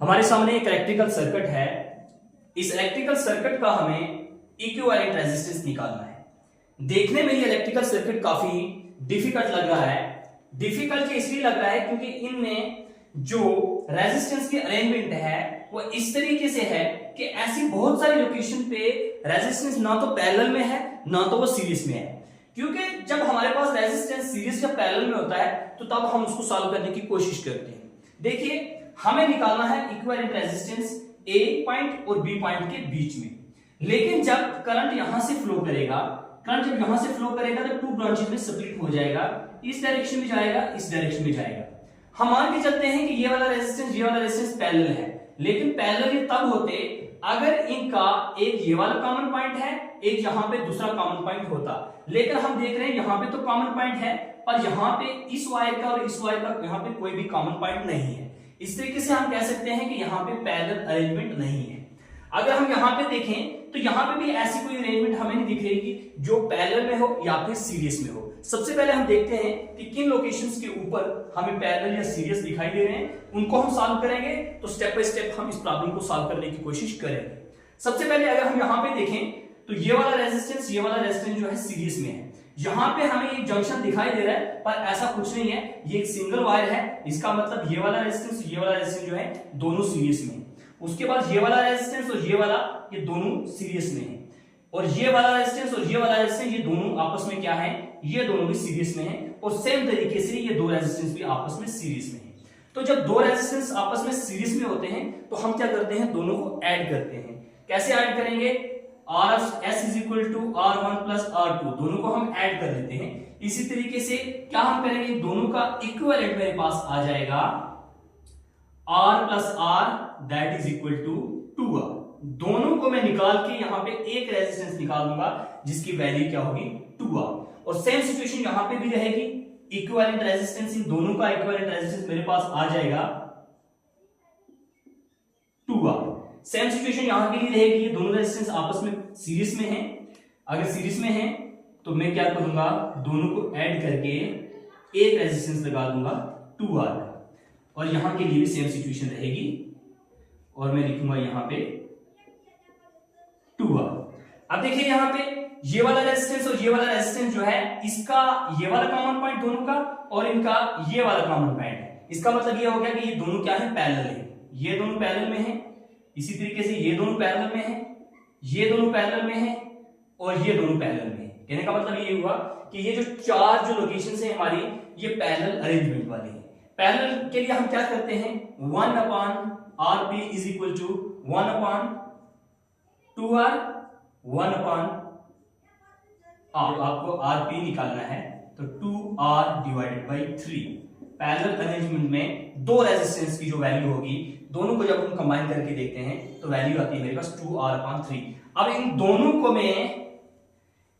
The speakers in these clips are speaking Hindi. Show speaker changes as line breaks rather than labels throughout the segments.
हमारे सामने एक इलेक्ट्रिकल सर्किट है। इस इलेक्ट्रिकल सर्किट का हमें इक्विवेलेंट रेजिस्टेंस निकालना है। देखने में ये इलेक्ट्रिकल सर्किट काफी डिफिकल्ट लग रहा है। डिफिकल्ट इसलिए लग रहा है क्योंकि इनमें जो रेजिस्टेंस की अरेंजमेंट है वो इस तरीके से है कि ऐसी बहुत सारी लोकेशन पे रेजिस्टेंस ना तो पैरेलल में है ना तो वो सीरीज में है। क्योंकि जब हमारे पास रेजिस्टेंस सीरीज या पैरेलल में होता है तो तब हम उसको सॉल्व करने की कोशिश करते हैं। देखिए, हमें निकालना है इक्विवेलेंट रेजिस्टेंस ए पॉइंट और बी पॉइंट के बीच में। लेकिन जब करंट यहां से फ्लो करेगा, तो टू ब्रांचेस में स्प्लिट हो जाएगा, इस डायरेक्शन में जाएगा, इस डायरेक्शन में जाएगा। हम मान के चलते हैं कि ये वाला रेजिस्टेंस पैरेलल है, लेकिन पैरेलल ये तब होते अगर इनका एक ये वाला कॉमन पॉइंट है, एक यहां पे दूसरा कॉमन पॉइंट होता। लेकिन हम देख रहे हैं यहां पे तो कॉमन पॉइंट है, पर यहां पे इस वायर का और इस वायर का यहां पे कोई भी कॉमन पॉइंट नहीं है। इस तरीके से हम कह सकते हैं कि यहाँ पे पैरेलल अरेंजमेंट नहीं है। अगर हम यहाँ पे देखें तो यहाँ पे भी ऐसी कोई अरेंजमेंट हमें नहीं दिख रही जो पैरेलल में हो या फिर सीरीज में हो। सबसे पहले हम देखते हैं कि किन लोकेशंस के ऊपर हमें पैरेलल या सीरीज दिखाई दे रहे हैं, उनको हम सॉल्व करेंगे। तो स्टेप बाय स्टेप हम इस प्रॉब्लम को सॉल्व करने की कोशिश करेंगे। सबसे पहले अगर हम यहाँ पे देखें तो ये वाला रेजिस्टेंस जो है सीरीज में है। यहां पे हमें एक जंक्शन दिखाई दे रहा है, पर ऐसा कुछ नहीं है, ये एक सिंगल वायर है। इसका मतलब ये वाला रेजिस्टेंस जो है दोनों सीरीज में है। उसके बाद ये वाला रेजिस्टेंस और ये दोनों सीरीज में है। और ये वाला रेजिस्टेंस और ये वाला रेजिस्टेंस ये दोनों आपस में क्या है, ये दोनों भी सीरीज में है। और सेम तरीके से ये दो रेजिस्टेंस भी आपस में सीरीज में है। तो जब दो रेजिस्टेंस आपस में सीरीज में होते हैं तो हम क्या करते हैं, दोनों को ऐड करते हैं। कैसे ऐड करेंगे, RS is equal to R1 plus R2, दोनों को हम ऐड कर देते हैं। इसी तरीके से क्या हम करेंगे, दोनों का इक्विवेलेंट मेरे पास आ जाएगा R plus R that is equal to 2R। दोनों को मैं निकाल के यहां पे एक रेजिस्टेंस निकाल दूंगा जिसकी वैल्यू क्या होगी, 2R। और सेम सिचुएशन यहां पे भी रहेगी, इक्विवेलेंट रेजिस्टेंस, इन दोनों का इक्विवेलेंट रेजिस्टेंस मेरे पास आ जाएगा 2R। सेम सिचुएशन यहां के लिए रहेगी, ये दोनों रेजिस्टेंस आपस में सीरीज में हैं। अगर सीरीज में हैं तो मैं क्या करूंगा, दोनों को ऐड करके एक रेजिस्टेंस लगा दूंगा 2R। और यहां के लिए भी सेम सिचुएशन रहेगी और मैं लिखूंगा यहां पे 2R। अब देखिए यहां पे ये वाला रेजिस्टेंस और ये वाला रेजिस्टेंस जो है, इसका ये वाला कॉमन पॉइंट दोनों का और इनका ये वाला कॉमन पॉइंट है। इसका मतलब ये हो गया कि ये दोनों क्या है, पैरेलल है। ये दोनों पैरेलल में है, इसी तरीके से ये दोनों पैरेलल में है, ये दोनों पैरेलल में है और ये दोनों पैरेलल में है। कहने का मतलब ये हुआ कि ये जो चार जो लोकेशंस है हमारी, ये पैरेलल अरेंजमेंट वाली है। पैरेलल के लिए हम क्या करते हैं, 1/RP is equal to 1/2R 1/R। आपको RP निकालना है तो 2R divided by 3। Parallel arrangement में दो रेजिस्टेंस की जो वैल्यू होगी, दोनों को जब हम कंबाइन करके देखते हैं तो वैल्यू आती है मेरे पास 2R/3। अब इन दोनों को मैं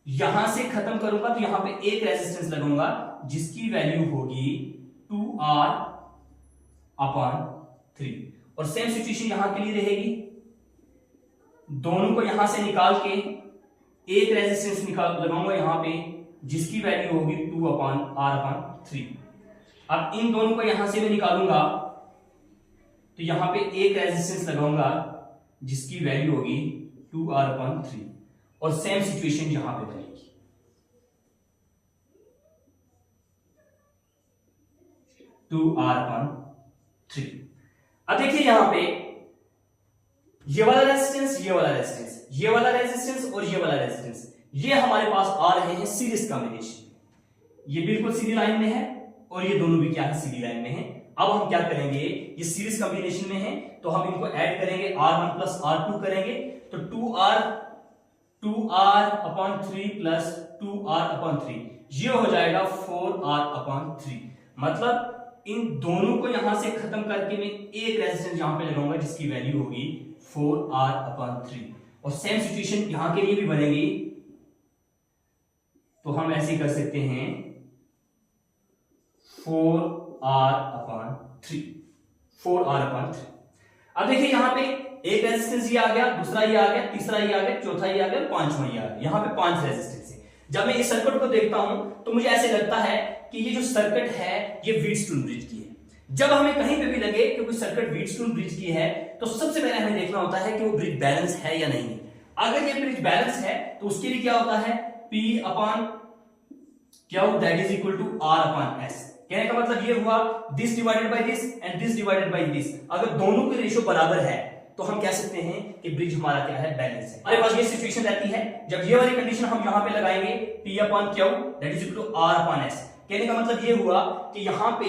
यहां से खत्म करूंगा तो यहां पे एक रेजिस्टेंस लगाऊंगा जिसकी वैल्यू होगी 2R/3। और सेम सिचुएशन यहां के लिए रहेगी, दोनों को यहां से निकाल के एक रेजिस्टेंस लगाऊंगा यहां पे जिसकी वैल्यू होगी 2R/3। अब इन दोनों को यहां से मैं निकालूंगा तो यहां पे एक रेजिस्टेंस लगाऊंगा जिसकी वैल्यू होगी 2R/3। और सेम सिचुएशन यहां पे बनेगी, 2R/3। अब देखिए यहां पे ये वाला रेजिस्टेंस, ये वाला रेजिस्टेंस, ये वाला रेजिस्टेंस और ये वाला रेजिस्टेंस, ये हमारे पास आ रहे हैं सीरीज कॉम्बिनेशन। ये बिल्कुल सीधी लाइन में है और ये दोनों भी क्या है, सीधी लाइन में है। अब हम क्या करेंगे, ये सीरीज कॉम्बिनेशन में है तो हम इनको ऐड करेंगे, R1 plus R2 करेंगे तो 2R/3 plus 2R/3 ये हो जाएगा 4R/3। मतलब इन दोनों को यहां से खत्म करके मैं एक रेजिस्टेंस यहां पे लगाऊंगा जिसकी वैल्यू होगी 4R/3। और सेम सिचुएशन यहां के लिए भी बनेगी, तो हम ऐसे कर सकते हैं 4R/3। अब देखिए यहां पे एक रेजिस्टेंस ये आ गया, दूसरा ये आ गया, तीसरा ये आ गया, चौथा ये आ गया, पांचवा ये आ गया। यहां पे 5 रेजिस्टेंस है। जब मैं इस सर्किट को देखता हूं तो मुझे ऐसे लगता है कि ये जो सर्किट है ये व्हीटस्टोन ब्रिज की है। जब हमें कहीं पे भी लगे कि कोई सर्किट व्हीटस्टोन ब्रिज की है तो सबसे पहले हमें देखना होता है कि वो ब्रिज बैलेंस है या नहीं है। अगर ये ब्रिज बैलेंस है तो उसके लिए क्या होता है, P upon Q that is equal to R upon S। कहने का मतलब ये हुआ this divided by this and this divided by this. अगर दोनों के रेशियो बराबर है तो हम कह सकते हैं कि ब्रिज हमारा क्या है, बैलेंस है। हमारे पास ये सिचुएशन रहती है जब ये वाली कंडीशन हम यहां पे लगाएंगे P upon Q that is equal to R upon S। कहने का मतलब ये हुआ कि यहां पे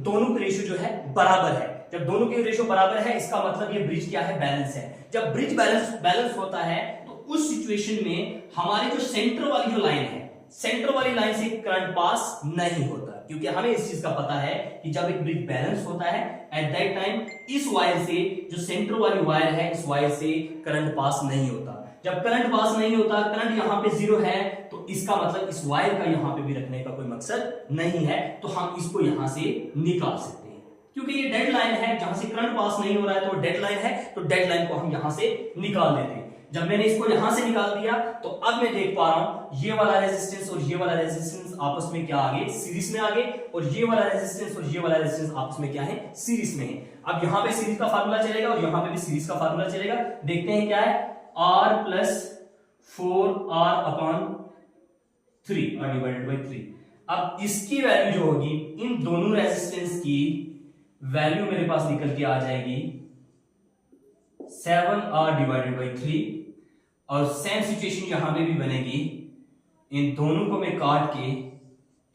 दोनों के रेशियो जो है बराबर है। जब दोनों के रेशियो बराबर है इसका मतलब ये ब्रिज क्या है, बैलेंस है। जब ब्रिज बैलेंस होता है तो उस सिचुएशन में हमारी जो सेंटर वाली जो लाइन है, सेंटर वाली लाइन से करंट पास नहीं होता, क्योंकि हमें इस चीज का पता है कि जब एक ब्रिज बैलेंस होता है एट दैट टाइम इस वायर से, जो सेंटर वाली वायर है, इस वायर से करंट पास नहीं होता। जब करंट पास नहीं होता, करंट यहां पे जीरो है, तो इसका मतलब इस वायर का यहां पे भी रखने का कोई मकसद नहीं है, तो हम इसको यहां से निकाल सकते हैं। क्योंकि ये डेड लाइन है, जहां से करंट पास नहीं हो रहा है तो डेड लाइन है, तो डेड लाइन को हम यहां से निकाल देते हैं। जब मैंने इसको यहां से निकाल दिया तो अब मैं देख पा रहा हूं ये वाला रेजिस्टेंस और ये वाला रेजिस्टेंस आपस में क्या आ गए, सीरीज में आ गए, और ये वाला रेजिस्टेंस और ये वाला रेजिस्टेंस आपस में क्या है, सीरीज में है। अब यहां पे सीरीज का फार्मूला चलेगा और यहां पे भी सीरीज का फार्मूला चलेगा। देखते हैं क्या है, R plus 4R upon 3 R divided by 3। अब इसकी वैल्यू जो होगी, इन दोनों रेजिस्टेंस की वैल्यू मेरे पास निकल के आ जाएगी 7R डिवाइडेड बाई 3, और सेम सिचुएशन यहां पे भी बनेगी। इन दोनों को मैं काट के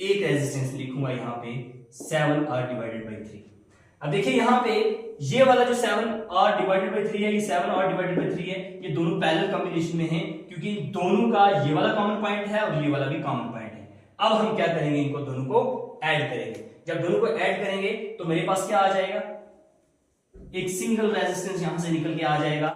एक रेजिस्टेंस लिखूंगा यहां पे 7R डिवाइडेड बाई 3। अब देखिए यहां पे ये वाला जो 7R डिवाइडेड बाई 3 है, ये 7R डिवाइडेड बाई 3 है, ये दोनों पैरेलल कॉम्बिनेशन में है, क्योंकि दोनों का ये वाला कॉमन पॉइंट है और ये वाला भी कॉमन पॉइंट है। अब हम क्या करेंगे, इनको दोनों को ऐड करेंगे। जब दोनों को ऐड करेंगे तो मेरे पास क्या आ जाएगा, एक सिंगल रेजिस्टेंस यहां से निकल के आ जाएगा।